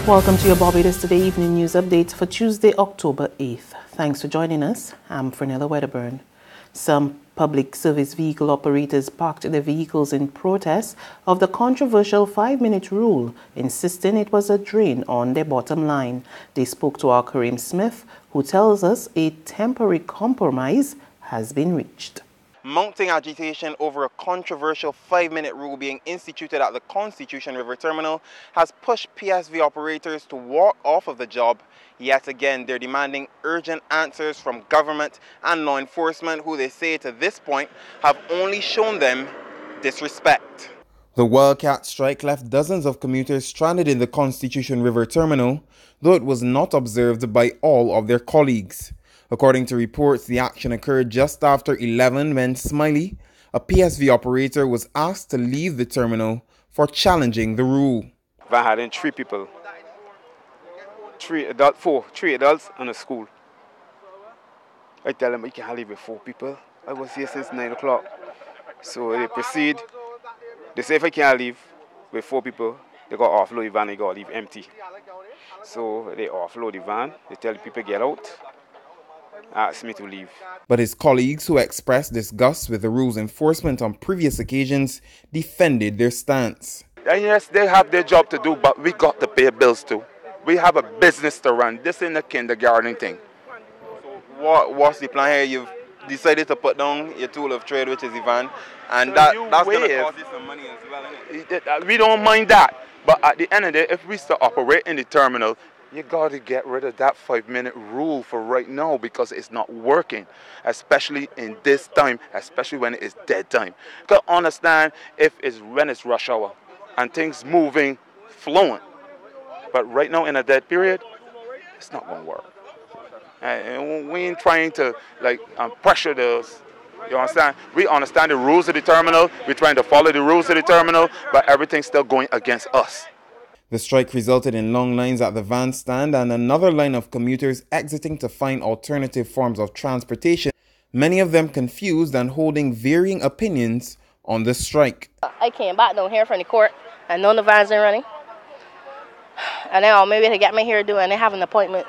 Welcome to your Barbados Today Evening News Update for Tuesday, October 8th. Thanks for joining us. I'm Fernella Wedderburn. Some public service vehicle operators parked their vehicles in protest of the controversial 5-minute rule, insisting it was a drain on their bottom line. They spoke to our Kareem Smith, who tells us a temporary compromise has been reached. Mounting agitation over a controversial 5-minute rule being instituted at the Constitution River Terminal has pushed PSV operators to walk off of the job. Yet again, they're demanding urgent answers from government and law enforcement, who they say to this point have only shown them disrespect. The Wildcat strike left dozens of commuters stranded in the Constitution River Terminal, though it was not observed by all of their colleagues. According to reports, the action occurred just after 11 when Smiley, a PSV operator, was asked to leave the terminal for challenging the rule. Van had in 3 people, 3 adults and a school. I tell them I can't leave with 4 people. I was here since 9 o'clock. So they proceed. They say if I can't leave with 4 people, they got to offload the van, they got to leave empty. So they offload the van, they tell the people get out, ask me to leave. But his colleagues, who expressed disgust with the rule's enforcement on previous occasions, defended their stance. And yes, they have their job to do, but we got to pay bills too. We have a business to run. This ain't a kindergarten thing. So what's the plan here? You've decided to put down your tool of trade, which is the van, and that's going to cost you some money as well, isn't it? We don't mind that. But at the end of the day, if we still operate in the terminal, you got to get rid of that 5-minute rule for right now, because it's not working, especially in this time, especially when it is dead time. You can understand when it's rush hour and things moving, flowing. But right now in a dead period, it's not going to work. And we ain't trying to pressure those. You understand? We understand the rules of the terminal. We're trying to follow the rules of the terminal, but everything's still going against us. The strike resulted in long lines at the van stand and another line of commuters exiting to find alternative forms of transportation, many of them confused and holding varying opinions on the strike. I came back down here from the court and none of the vans are running. And now maybe to get me here doing, they have an appointment.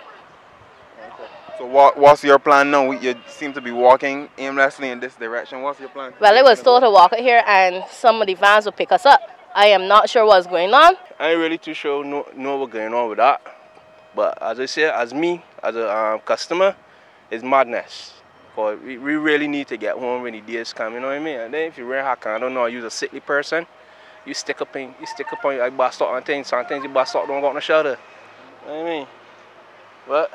So what's your plan now? You seem to be walking aimlessly in this direction. What's your plan? Well, I was told to walk out here and some of the vans will pick us up. I am not sure what's going on. I ain't really too sure know what's going on with that. But as I said, as a customer, it's madness. Because we really need to get home when the days come, you know what I mean? And then if you really I don't know, you're a sickly person, you stick up on your bus stop and things. Sometimes your bus stop don't go on the shoulder. You know what I mean? But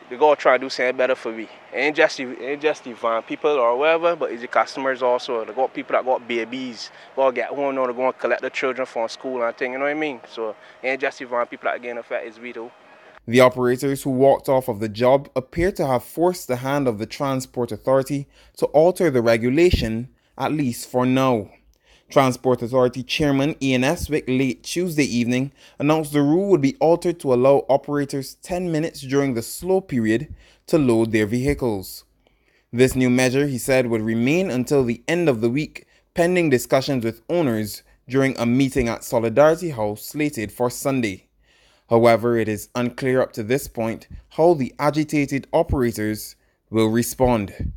they gotta try and do something better for me. It ain't just the van people or whatever, but it's the customers also. They got people that got babies, gotta get home now, they're gonna collect the children from school and thing, you know what I mean? So it ain't just the van people that getting affected, it's we too. The operators who walked off of the job appear to have forced the hand of the Transport Authority to alter the regulation, at least for now. Transport Authority Chairman Ian Eswick late Tuesday evening announced the rule would be altered to allow operators 10 minutes during the slow period to load their vehicles. This new measure, he said, would remain until the end of the week, pending discussions with owners during a meeting at Solidarity House slated for Sunday. However, it is unclear up to this point how the agitated operators will respond.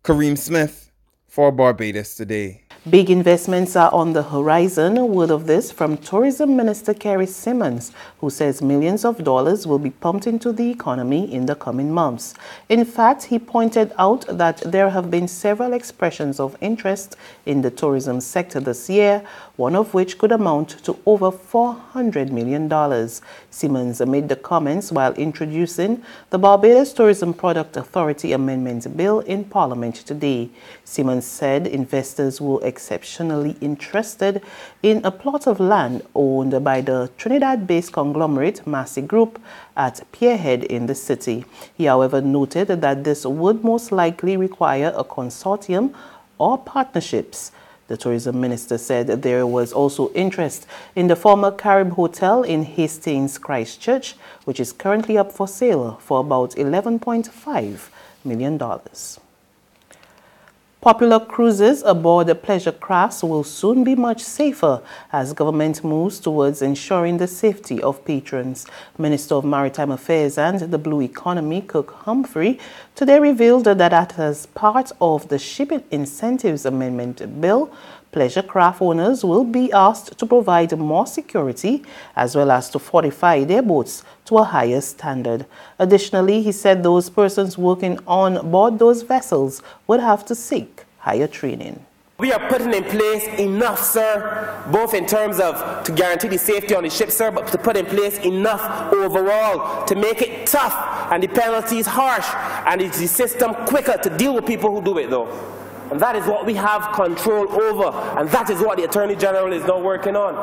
Kareem Smith for Barbados Today. Big investments are on the horizon. Word of this from Tourism Minister Kerry Simmons, who says millions of dollars will be pumped into the economy in the coming months. In fact, he pointed out that there have been several expressions of interest in the tourism sector this year, one of which could amount to over $400 million. Simmons made the comments while introducing the Barbados Tourism Product Authority Amendment Bill in Parliament today. Simmons said investors were exceptionally interested in a plot of land owned by the Trinidad-based conglomerate Massey Group at Pierhead in the city. He, however, noted that this would most likely require a consortium or partnerships. The tourism minister said there was also interest in the former Carib Hotel in Hastings, Christchurch, which is currently up for sale for about $11.5 million. Popular cruises aboard the pleasure crafts will soon be much safer as government moves towards ensuring the safety of patrons. Minister of Maritime Affairs and the Blue Economy, Cook Humphrey, today revealed that as part of the Shipping Incentives Amendment Bill, pleasure craft owners will be asked to provide more security as well as to fortify their boats to a higher standard. Additionally, he said those persons working on board those vessels would have to seek higher training. We are putting in place enough, sir, both in terms of to guarantee the safety on the ship, sir, but to put in place enough overall to make it tough and the penalties harsh and the system quicker to deal with people who do it, though. And that is what we have control over, and that is what the Attorney General is now working on.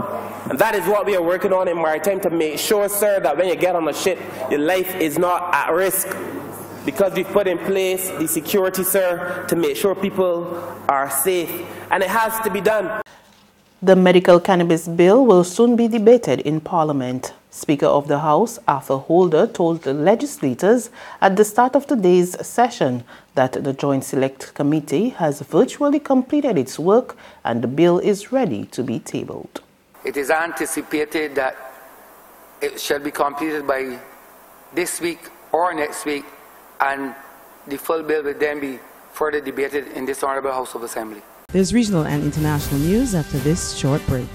And that is what we are working on in Maritime to make sure, sir, that when you get on a ship, your life is not at risk. Because we've put in place the security, sir, to make sure people are safe. And it has to be done. The medical cannabis bill will soon be debated in Parliament. Speaker of the House, Arthur Holder, told the legislators at the start of today's session that the Joint Select Committee has virtually completed its work and the bill is ready to be tabled. It is anticipated that it shall be completed by this week or next week, and the full bill will then be further debated in this Honourable House of Assembly. There's regional and international news after this short break.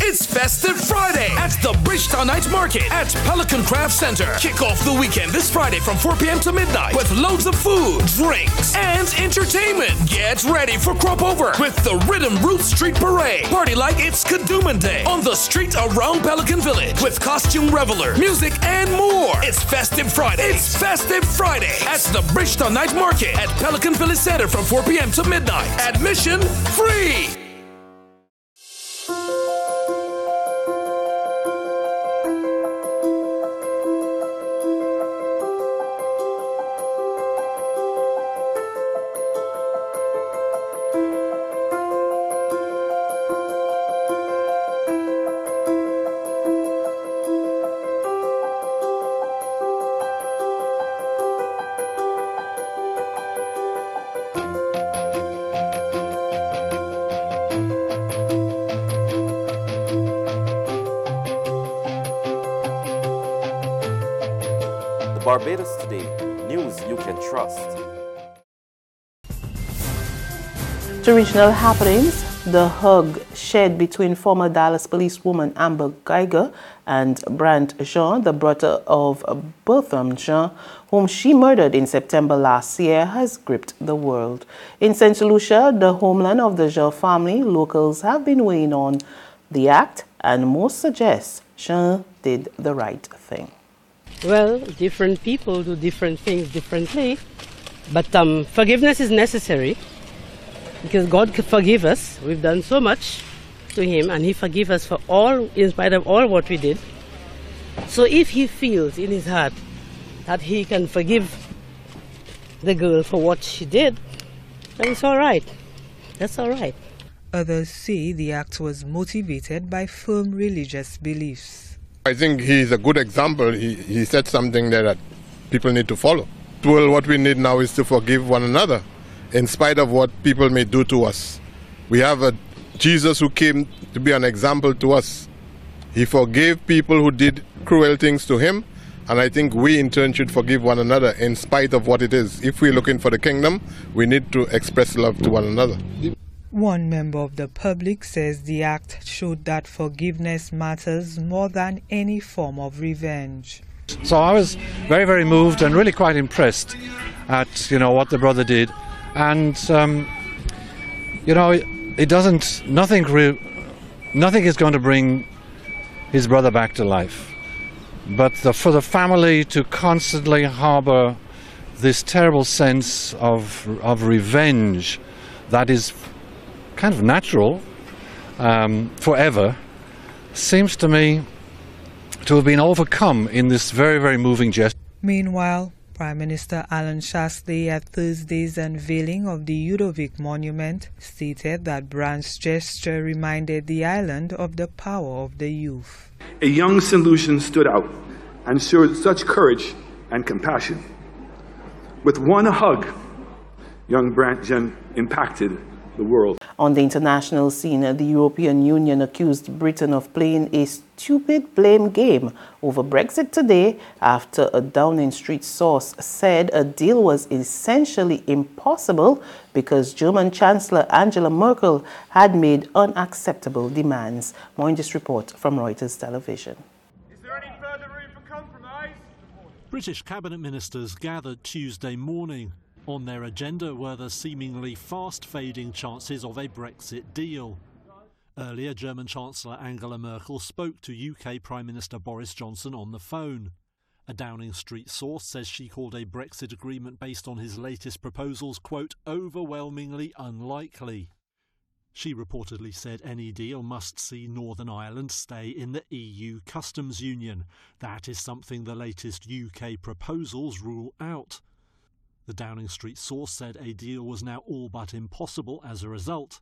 It's Festive Friday at the Bridgetown Night Market at Pelican Craft Center. Kick off the weekend this Friday from 4 p.m. to midnight with loads of food, drinks, and entertainment. Get ready for Crop Over with the Rhythm Root Street Parade. Party like it's Kadooman Day on the street around Pelican Village with costume reveler, music, and more. It's Festive Friday. It's Festive Friday at the Bridgetown Night Market at Pelican Village Center from 4 p.m. to midnight. Admission free. Barbados Today, news you can trust. To regional happenings, the hug shared between former Dallas policewoman Amber Geiger and Brant Jean, the brother of Bertram Jean, whom she murdered in September last year, has gripped the world. In St. Lucia, the homeland of the Jean family, locals have been weighing on the act, and most suggest Jean did the right thing. Well, different people do different things differently, but forgiveness is necessary because God can forgive us. We've done so much to Him, and He forgives us for all, in spite of all what we did. So if He feels in His heart that He can forgive the girl for what she did, then it's all right. That's all right. Others say the act was motivated by firm religious beliefs. I think he's a good example. He said something there that people need to follow. Well, what we need now is to forgive one another, in spite of what people may do to us. We have a Jesus who came to be an example to us. He forgave people who did cruel things to him, and I think we in turn should forgive one another in spite of what it is. If we're looking for the kingdom, we need to express love to one another. One member of the public says the act showed that forgiveness matters more than any form of revenge. So I was very, very moved and really quite impressed at, what the brother did. And, it doesn't, nothing is going to bring his brother back to life. But for the family to constantly harbor this terrible sense of revenge that is kind of natural forever, seems to me to have been overcome in this very, very moving gesture. Meanwhile, Prime Minister Alan Shasley at Thursday's unveiling of the Udovic Monument stated that Brant's gesture reminded the island of the power of the youth. A young St. Lucian stood out and showed such courage and compassion. With one hug, young branch and impacted the world. On the international scene, the European Union accused Britain of playing a stupid blame game over Brexit today after a Downing Street source said a deal was essentially impossible because German Chancellor Angela Merkel had made unacceptable demands. More in this report from Reuters Television. Is there any further room for compromise? British cabinet ministers gathered Tuesday morning. On their agenda were the seemingly fast-fading chances of a Brexit deal. Earlier, German Chancellor Angela Merkel spoke to UK Prime Minister Boris Johnson on the phone. A Downing Street source says she called a Brexit agreement based on his latest proposals, quote, overwhelmingly unlikely. She reportedly said any deal must see Northern Ireland stay in the EU customs union. That is something the latest UK proposals rule out. The Downing Street source said a deal was now all but impossible as a result.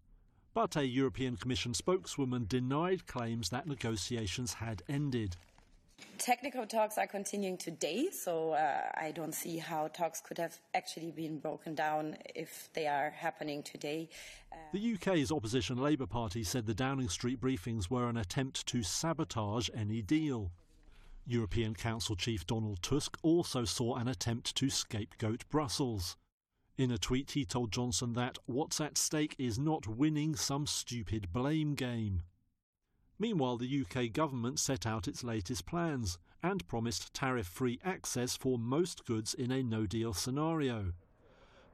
But a European Commission spokeswoman denied claims that negotiations had ended. Technical talks are continuing today, so I don't see how talks could have actually been broken down if they are happening today. The UK's opposition Labour Party said the Downing Street briefings were an attempt to sabotage any deal. European Council Chief Donald Tusk also saw an attempt to scapegoat Brussels. In a tweet, he told Johnson that what's at stake is not winning some stupid blame game. Meanwhile, the UK government set out its latest plans and promised tariff-free access for most goods in a no-deal scenario.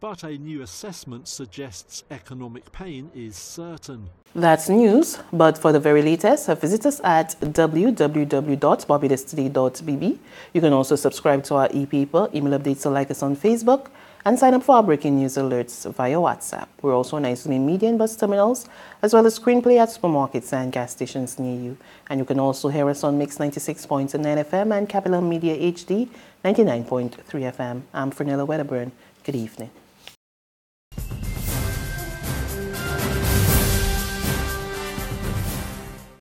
But a new assessment suggests economic pain is certain. That's news, but for the very latest, visit us at www.barbadostoday.bb. You can also subscribe to our e-paper, email updates, or like us on Facebook, and sign up for our breaking news alerts via WhatsApp. We're also on isolated media and bus terminals, as well as screenplay at supermarkets and gas stations near you. And you can also hear us on Mix 96.9 FM and Capital Media HD 99.3 FM. I'm Fernella Wedderburn. Good evening.